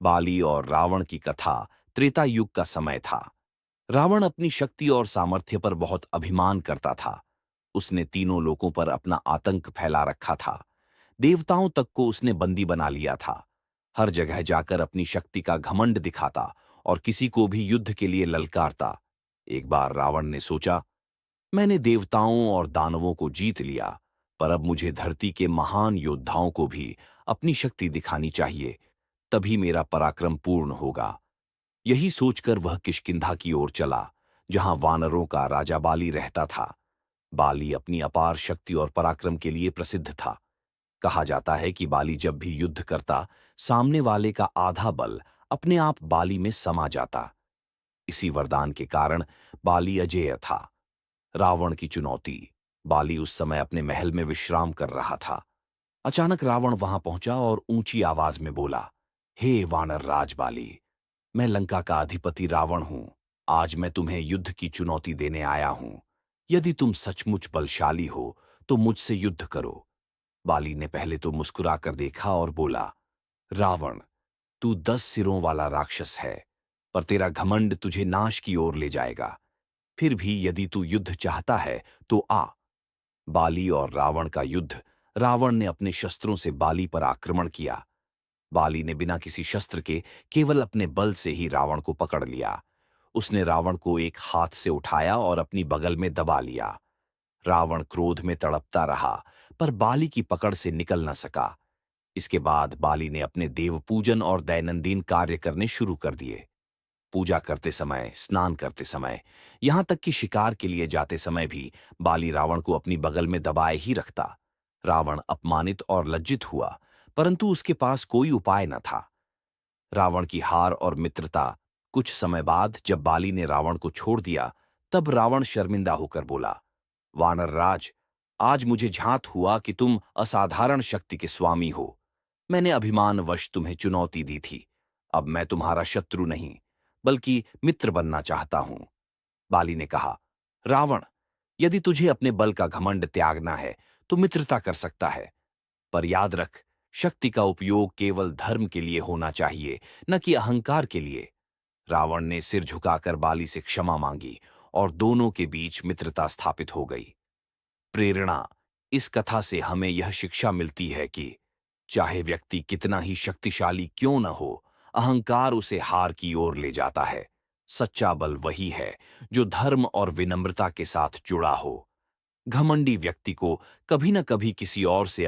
बाली और रावण की कथा त्रेता युग का समय था। रावण अपनी शक्ति और सामर्थ्य पर बहुत अभिमान करता था। उसने तीनों लोकों पर अपना आतंक फैला रखा था। देवताओं तक को उसने बंदी बना लिया था। हर जगह जाकर अपनी शक्ति का घमंड दिखाता और किसी को भी युद्ध के लिए ललकारता। एक बार रावण ने सोचा, मैंने देवताओं और दानवों को जीत लिया, पर अब मुझे धरती के महान योद्धाओं को भी अपनी शक्ति दिखानी चाहिए, तभी मेरा पराक्रम पूर्ण होगा। यही सोचकर वह किष्किंधा की ओर चला, जहां वानरों का राजा बाली रहता था। बाली अपनी अपार शक्ति और पराक्रम के लिए प्रसिद्ध था। कहा जाता है कि बाली जब भी युद्ध करता, सामने वाले का आधा बल अपने आप बाली में समा जाता। इसी वरदान के कारण बाली अजेय था। रावण की चुनौती। बाली उस समय अपने महल में विश्राम कर रहा था। अचानक रावण वहां पहुंचा और ऊंची आवाज में बोला, हे वानर राज बाली, मैं लंका का अधिपति रावण हूं। आज मैं तुम्हें युद्ध की चुनौती देने आया हूं। यदि तुम सचमुच बलशाली हो तो मुझसे युद्ध करो। बाली ने पहले तो मुस्कुरा कर देखा और बोला, रावण, तू 10 सिरों वाला राक्षस है, पर तेरा घमंड तुझे नाश की ओर ले जाएगा। फिर भी यदि तू युद्ध चाहता है तो आ। बाली और रावण का युद्ध। रावण ने अपने शस्त्रों से बाली पर आक्रमण किया। बाली ने बिना किसी शस्त्र के केवल अपने बल से ही रावण को पकड़ लिया। उसने रावण को एक हाथ से उठाया और अपनी बगल में दबा लिया। रावण क्रोध में तड़पता रहा, पर बाली की पकड़ से निकल न सका। इसके बाद बाली ने अपने देव पूजन और दैनंदिन कार्य करने शुरू कर दिए। पूजा करते समय, स्नान करते समय, यहां तक कि शिकार के लिए जाते समय भी बाली रावण को अपनी बगल में दबाए ही रखता। रावण अपमानित और लज्जित हुआ, परंतु उसके पास कोई उपाय न था। रावण की हार और मित्रता। कुछ समय बाद जब बाली ने रावण को छोड़ दिया, तब रावण शर्मिंदा होकर बोला, वानर राज, आज मुझे झांत हुआ कि तुम असाधारण शक्ति के स्वामी हो। मैंने अभिमानवश तुम्हें चुनौती दी थी। अब मैं तुम्हारा शत्रु नहीं, बल्कि मित्र बनना चाहता हूं। बाली ने कहा, रावण, यदि तुझे अपने बल का घमंड त्यागना है तो मित्रता कर सकता है, पर याद रख, शक्ति का उपयोग केवल धर्म के लिए होना चाहिए, न कि अहंकार के लिए। रावण ने सिर झुकाकर बाली से क्षमा मांगी और दोनों के बीच मित्रता स्थापित हो गई। प्रेरणा। इस कथा से हमें यह शिक्षा मिलती है कि चाहे व्यक्ति कितना ही शक्तिशाली क्यों न हो, अहंकार उसे हार की ओर ले जाता है। सच्चा बल वही है जो धर्म और विनम्रता के साथ जुड़ा हो। घमंडी व्यक्ति को कभी न कभी किसी और से